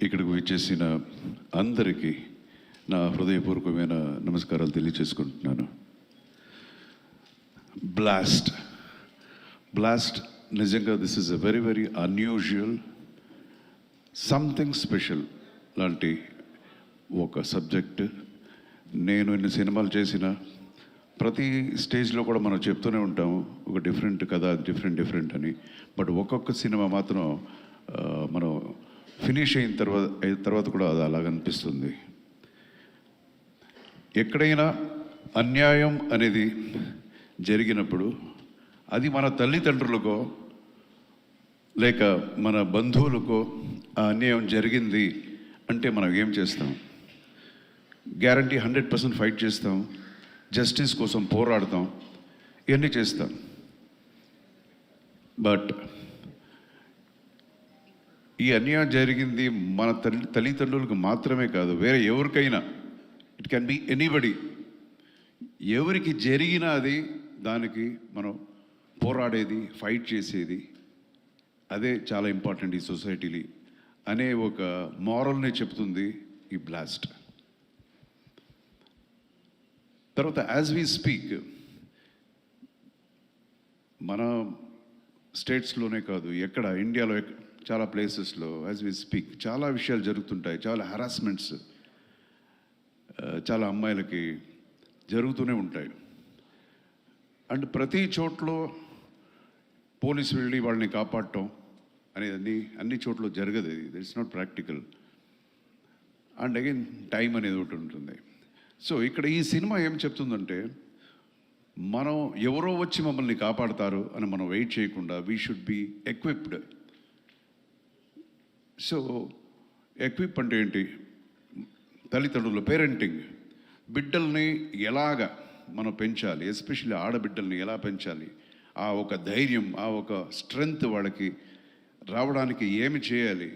ఇక్కడికి వచ్చేసిన అందరికీ నా హృదయపూర్వకమైన నమస్కారాలు తెలియజేసుకుంటున్నాను. బ్లాస్ట్ నిజంగా this is a very very unusual, something special లాంటి ఒక సబ్జెక్ట్. నేను ఇన్ని సినిమాలు చేసిన ప్రతి స్టేజ్లో కూడా మనం చెప్తూనే ఉంటాము ఒక డిఫరెంట్ కథ, డిఫరెంట్ అని. బట్ ఒక్కొక్క సినిమా మాత్రం మనం ఫినిష్ అయిన తర్వాత కూడా అది అలాగనిపిస్తుంది. ఎక్కడైనా అన్యాయం అనేది జరిగినప్పుడు అది మన తల్లిదండ్రులకో లేక మన బంధువులకో ఆ అన్యాయం జరిగింది అంటే మనం ఏం చేస్తాం? గ్యారంటీ 100% ఫైట్ చేస్తాం, జస్టిస్ కోసం పోరాడతాం, ఇవన్నీ చేస్తాం. బట్ ఈ అన్యాయం జరిగింది మన తల్లిదండ్రులకు మాత్రమే కాదు, వేరే ఎవరికైనా, ఇట్ కెన్ బి ఎనీబడి. ఎవరికి జరిగినా అది దానికి మనం పోరాడేది, ఫైట్ చేసేది, అదే చాలా ఇంపార్టెంట్ ఈ సొసైటీని అనే ఒక మారల్ని చెప్తుంది ఈ బ్లాస్ట్. తర్వాత యాజ్ వీ స్పీక్ మన స్టేట్స్లోనే కాదు, ఎక్కడ ఇండియాలో చాలా ప్లేసెస్లో యాజ్ వీ స్పీక్ చాలా విషయాలు జరుగుతుంటాయి. చాలా హరాస్మెంట్స్ చాలా అమ్మాయిలకి జరుగుతూనే ఉంటాయి. అండ్ ప్రతి చోట్లో పోలీసు వెళ్ళి వాళ్ళని కాపాడటం అనేది అన్ని చోట్ల జరగదు. It's not practical. And again time అనేది ఒకటి ఉంటుంది. సో ఇక్కడ ఈ సినిమా ఏం చెప్తుందంటే, మనం ఎవరో వచ్చి మమ్మల్ని కాపాడతారు అని మనం వెయిట్ చేయకుండా we should be equipped. So equip అంటే ఏంటి? తల్లిదండ్రులు, పేరెంటింగ్, బిడ్డల్ని ఎలాగా మనం పెంచాలి, ఎస్పెషల్లీ ఆడబిడ్డల్ని ఎలా పెంచాలి, ఆ ఒక ధైర్యం, ఆ ఒక స్ట్రెంగ్త్ వాళ్ళకి రావడానికి ఏమి చేయాలి,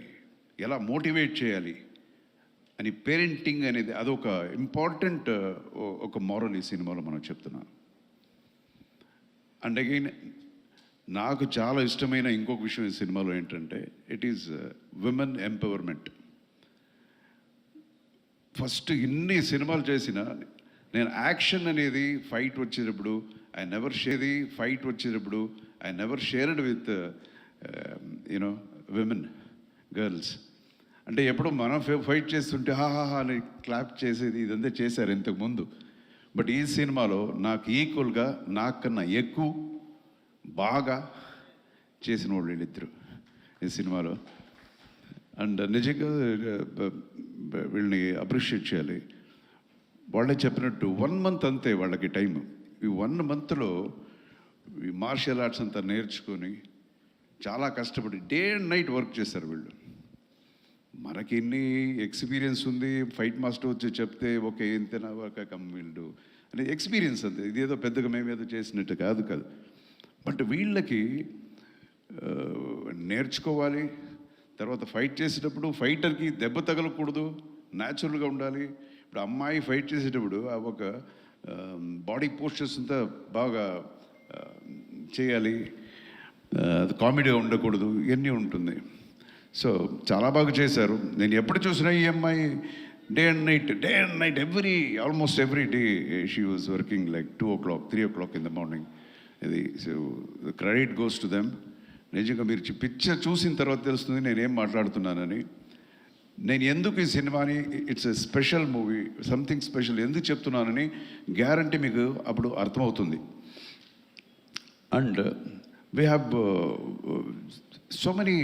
ఎలా మోటివేట్ చేయాలి అని పేరెంటింగ్ అనేది అదొక ఇంపార్టెంట్ ఒక మారల్ ఈ సినిమాలో మనం చెప్తున్నాం. అండ్ అగైన్ నాకు చాలా ఇష్టమైన ఇంకొక విషయం ఈ సినిమాలో ఏంటంటే, it is women empowerment. First ఇన్ని సినిమాలు చేసిన నేను యాక్షన్ అనేది ఫైట్ వచ్చేటప్పుడు I never shared with you know women, girls. అంటే ఎప్పుడు మనం ఫైట్ చేస్తుంటే హాహా అని క్లాప్ చేసేది, ఇదంతా చేశారు ఇంతకుముందు. బట్ ఈ సినిమాలో నాకు ఈక్వల్గా, నాకన్నా ఎక్కువ బాగా చేసిన వాళ్ళు వీళ్ళిద్దరు ఈ సినిమాలో. అండ్ నిజంగా వీళ్ళని అప్రిషియేట్ చేయాలి. వాళ్ళే చెప్పినట్టు 1 month అంతే వాళ్ళకి టైం. ఈ 1 monthలో ఈ మార్షల్ ఆర్ట్స్ అంతా నేర్చుకొని చాలా కష్టపడి డే అండ్ నైట్ వర్క్ చేశారు వీళ్ళు. మనకి ఎన్ని ఎక్స్పీరియన్స్ ఉంది, ఫైట్ మాస్టర్ వచ్చి చెప్తే ఓకే ఎంతైనా ఒక వీళ్ళు అనే ఎక్స్పీరియన్స్ అంతే. ఇదేదో పెద్దగా మేమేదో చేసినట్టు కాదు. బట్ వీళ్ళకి నేర్చుకోవాలి. తర్వాత ఫైట్ చేసేటప్పుడు ఫైటర్కి దెబ్బ తగలకూడదు, న్యాచురల్గా ఉండాలి. ఇప్పుడు అమ్మాయి ఫైట్ చేసేటప్పుడు ఆ ఒక బాడీ పోస్చర్స్ అంతా బాగా చేయాలి, కామెడీగా ఉండకూడదు, ఇవన్నీ ఉంటుంది. సో చాలా బాగా చేశారు. నేను ఎప్పుడు చూసినా ఈ అమ్మాయి day and night almost every day she was working like 2 o'clock 3 o'clock in the morning. ఇది so credit goes to them. నిజంగా మీరు పిక్చర్ చూసిన తర్వాత తెలుస్తుంది నేనేం మాట్లాడుతున్నానని. నేను ఎందుకు ఈ సినిమాని it's a special movie, something special ఎందుకు చెప్తున్నానని గ్యారంటీ మీకు అప్పుడు అర్థమవుతుంది. And we have so many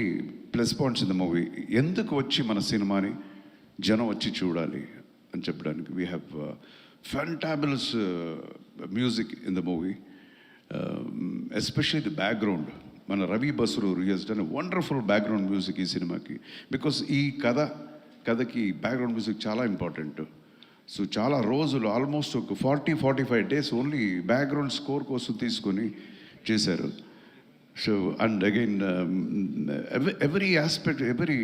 plus points in the movie. ఎందుకు వచ్చి మన సినిమాని జనం వచ్చి చూడాలి అని చెప్పడానికి, we have fantabulous music in the movie, especially the background. మన Ravi Basrur has done wonderful background music ఈ సినిమాకి. బికాస్ ఈ కథకి బ్యాక్గ్రౌండ్ మ్యూజిక్ చాలా ఇంపార్టెంట్. సో చాలా రోజులు ఆల్మోస్ట్ ఒక 40-45 days ఓన్లీ బ్యాక్గ్రౌండ్ స్కోర్ కోసం తీసుకొని చేశారు. So and again every aspect, every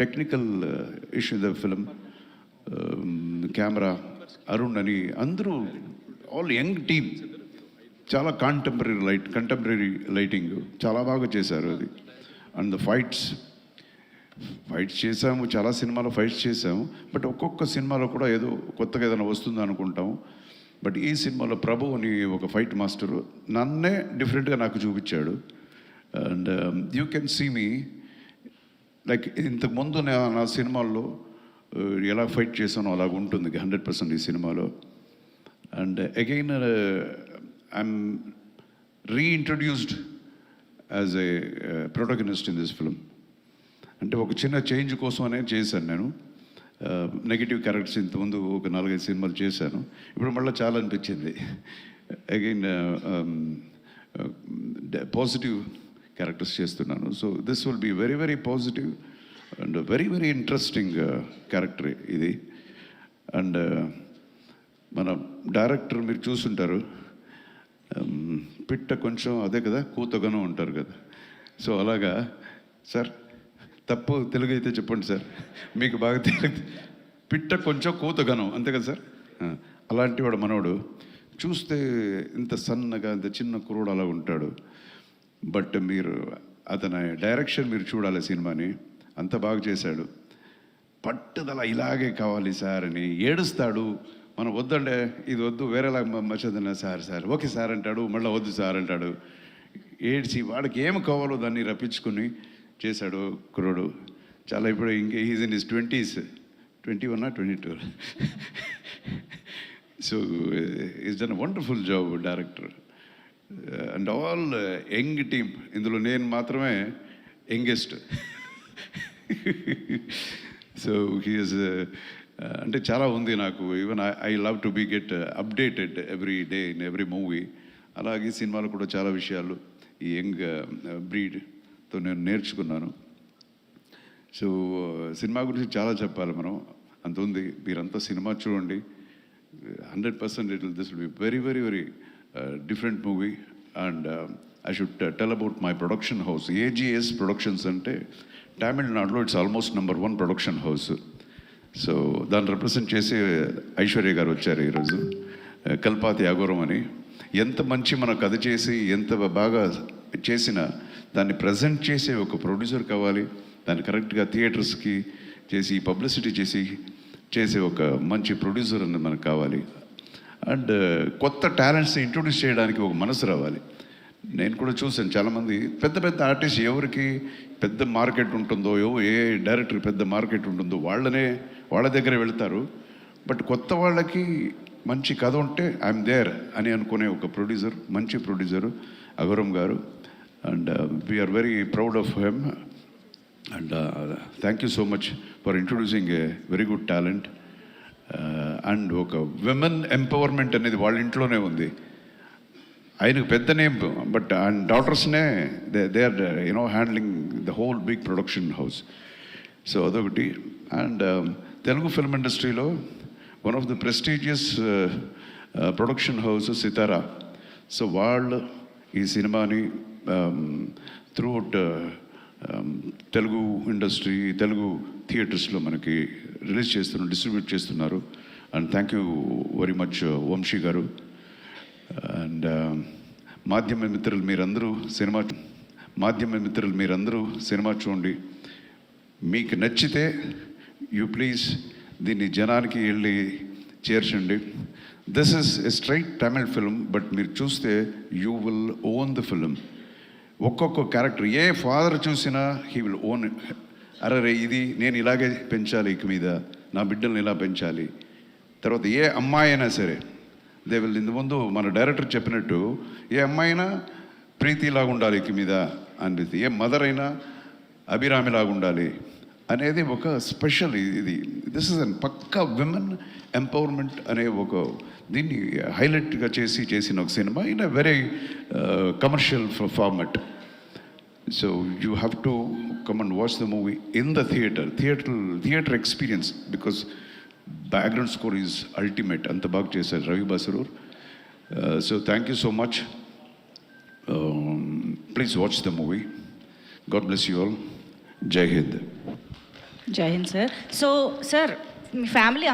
technical issue in the film, camera, Arun ani andru, all young team, చాలా కంటెంపరీ లైటింగ్ చాలా బాగా చేశారు అది. అండ్ ద ఫైట్స్ ఫైట్స్ చేసాము, చాలా సినిమాలో ఫైట్స్ చేసాము, బట్ ఒక్కొక్క సినిమాలో కూడా ఏదో కొత్తగా ఏదైనా వస్తుంది అనుకుంటాము. బట్ ఈ సినిమాలో ప్రభు అని ఒక ఫైట్ మాస్టరు నన్నే డిఫరెంట్గా నాకు చూపించాడు. And you can see me like ఇంతకుముందు నా సినిమాల్లో ఎలా ఫైట్ చేశానో అలాగ ఉంటుంది 100% ఈ సినిమాలో. And again I'm reintroduced as a protagonist in this film. అంటే ఒక చిన్న చేంజ్ కోసమనే చేశాను నేను. నెగిటివ్ క్యారెక్టర్స్ ఇంతకుముందు ఒక 4-5 సినిమాలు చేశాను. ఇప్పుడు మళ్ళీ చాలా అనిపించింది అగైన్ పాజిటివ్ క్యారెక్టర్స్ చేస్తున్నాను. So this will be very very positive and very very interesting character ఇది. అండ్ మన డైరెక్టర్ మీరు చూసుంటారు, పిట్ట కొంచెం అదే కదా కూతగనం ఉంటారు కదా. సో అలాగా సార్, తప్పు తెలుగు అయితే చెప్పండి సార్, మీకు బాగా తెలుగు. పిట్ట కొంచెం కూతగనం అంతే కదా సార్. అలాంటి వాడు మనోడు చూస్తే ఇంత సన్నగా ఇంత చిన్న కుర్రోడు అలా ఉంటాడు. బట్ మీరు అతని డైరెక్షన్ మీరు చూడాలి, సినిమాని అంత బాగా చేశాడు. పట్టుదల ఇలాగే కావాలి సార్ అని ఏడుస్తాడు. మనం వద్దంటే ఇది వద్దు వేరేలా మచ్చదన్న సార్ ఓకే సార్ అంటాడు, మళ్ళీ వద్దు సార్ అంటాడు. ఏడ్చి వాడికి ఏమి కావాలో దాన్ని రప్పించుకొని చేశాడు కుర్రోడు. చాలా ఇప్పుడు ఇంకా is in his 20s, 21 or 22. So is done wonderful job director and all young team. ఇందులో నేను మాత్రమే యంగెస్ట్. సో హీఈస్ అంటే చాలా ఉంది నాకు. Even I love to be get updated every day in every movie. అలాగే సినిమాలు కూడా చాలా విషయాలు ఈ యంగ్ బ్రీడ్తో నేను నేర్చుకున్నాను. సో సినిమా గురించి చాలా చెప్పాలి మనం, అంత ఉంది. మీరంతా సినిమా చూడండి, 100% this will be very very very different movie. And I should tell about my production house. AGS productions అంటే తమిళనాడులో it's almost number 1 production house. So దాన్ని రిప్రజెంట్ చేసి ఐశ్వర్య గారు వచ్చారు ఈరోజు. కల్పాతి అఘోరం అని. ఎంత మంచి మన కథ చేసి ఎంత బాగా చేసినా దాన్ని ప్రజెంట్ చేసే ఒక ప్రొడ్యూసర్ కావాలి. దాన్ని కరెక్ట్గా థియేటర్స్కి చేసి పబ్లిసిటీ చేసే ఒక మంచి ప్రొడ్యూసర్ అనేది మనకు కావాలి. అండ్ కొత్త టాలెంట్స్ని ఇంట్రొడ్యూస్ చేయడానికి ఒక మనసు రావాలి. నేను కూడా చూసాను చాలామంది పెద్ద పెద్ద ఆర్టిస్ట్ ఎవరికి పెద్ద మార్కెట్ ఉంటుందో, ఏ డైరెక్టర్ పెద్ద మార్కెట్ ఉంటుందో వాళ్ళ దగ్గర వెళ్తారు. బట్ కొత్త వాళ్ళకి మంచి కథ ఉంటే ఐఎమ్ దేర్ అని అనుకునే ఒక ప్రొడ్యూసర్, మంచి producer Aghoram garu. And we are very proud of him. And thank you so much for introducing a very good talent. And ఒక విమెన్ ఎంపవర్మెంట్ అనేది వాళ్ళ ఇంట్లోనే ఉంది. ఆయనకు పెద్ద నేమ్, బట్ ఆయన డాటర్స్నే they are handling the whole big production house. So అదొకటి. అండ్ తెలుగు ఫిల్మ్ ఇండస్ట్రీలో one of the prestigious production house Sithara. So వాళ్ళు ఈ సినిమాని త్రూఅవుట్ తెలుగు ఇండస్ట్రీ, తెలుగు థియేటర్స్లో మనకి రిలీజ్ చేస్తున్నారు, డిస్ట్రిబ్యూట్ చేస్తున్నారు. And thank you very much Vamsi garu. And మాధ్యమ మిత్రులు మీరందరూ సినిమా చూడండి. మీకు నచ్చితే యూ ప్లీజ్ దీన్ని జనానికి వెళ్ళి చేర్చండి. This is a straight Tamil film, but మీరు చూస్తే you will own the film. ఒక్కొక్క క్యారెక్టర్ ఏ ఫాదర్ చూసినా హీ విల్ ఓన్. అరే ఇది నేను ఇలాగే పెంచాలి, ఇక మీద నా బిడ్డల్ని ఇలా పెంచాలి. తర్వాత ఏ అమ్మాయి అయినా సరే దే విల్. ఇంత ముందు మన డైరెక్టర్ చెప్పినట్టు ఏ అమ్మాయి అయినా ప్రీతిలాగా ఉండాలి ఇక మీద అనిపిస్తుంది, ఏ మదర్ అయినా అభిరామిలాగా ఉండాలి అనేది ఒక స్పెషల్ ఇది. దిస్ ఇస్ అన్ పక్కా విమెన్ ఎంపవర్మెంట్ అనే ఒక దీన్ని హైలైట్గా చేసిన ఒక సినిమా in a very commercial format. So you have to come and watch the movie in the theatre experience, because background score is ultimate. అంత బాగా చేశారు Ravi Basrur. So thank you so much. Please watch the movie. God bless you all. Jai Hind. Jai Hind sir. So sir, మీ family